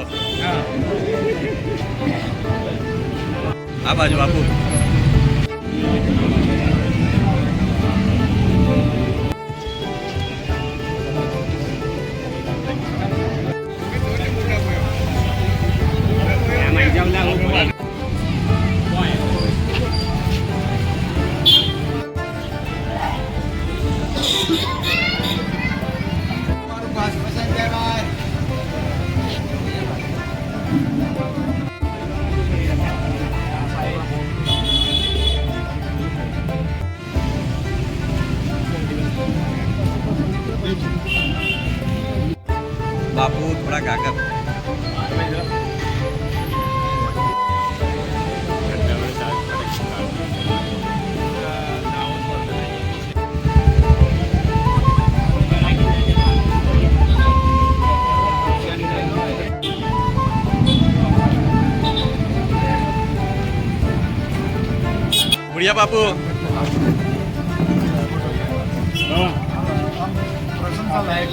બોલો આ બાજુ બાપુ बापू थोड़ा काकर बढ़िया बापू प्रशंसा लायक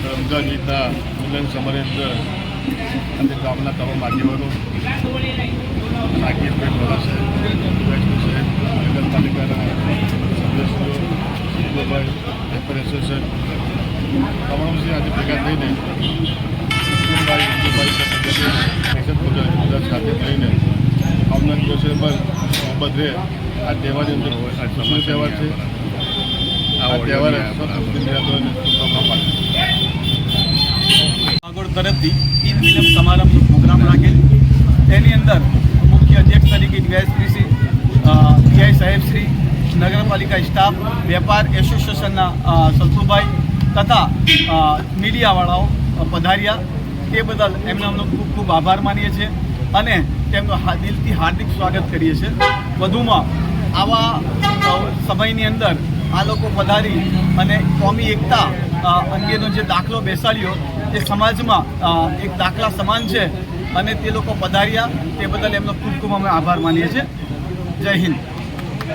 રમઝાન ઈદના મિલન સમારેન્દ્ર અને ગામના તમામ આગેવાનો નાગીરભાઈ બોલાશે નગરપાલિકાના સદસ્યો સુભાઈ વેપાર એસોસિએશન તમામ આજે ભેગા થઈને કુટુંબભાઈ હિન્દુભાઈ બધા સાથે થઈને આવનાર દિવસે પર મોહબ્બત રહે આ તહેવારની અંદર આ સમય તહેવાર છે આ તહેવારે તરફથી ઈદ મિલન સમારંભનો પ્રોગ્રામ રાખેલ તેની અંદર મુખ્ય અધ્યક્ષ તરીકે ડીવાયએસપી પીઆઈ સાહેબશ્રી, નગરપાલિકા સ્ટાફ, વેપાર એસોસિએશનના સંતુભાઈ તથા મીડિયાવાળાઓ પધાર્યા તે બદલ એમનો ખૂબ ખૂબ આભાર માનીએ છીએ અને તેમનું દિલથી હાર્દિક સ્વાગત કરીએ છીએ. વધુમાં આવા સમયની અંદર આ લોકો પધારી અને કોમી એકતા અંગેનો જે દાખલો બેસાડ્યો એ સમાજમાં એક દાખલા સમાન છે અને તે લોકો પધાર્યા તે બદલ એમનો ખૂબ ખૂબ અમે આભાર માનીએ છીએ. જય હિન્દ.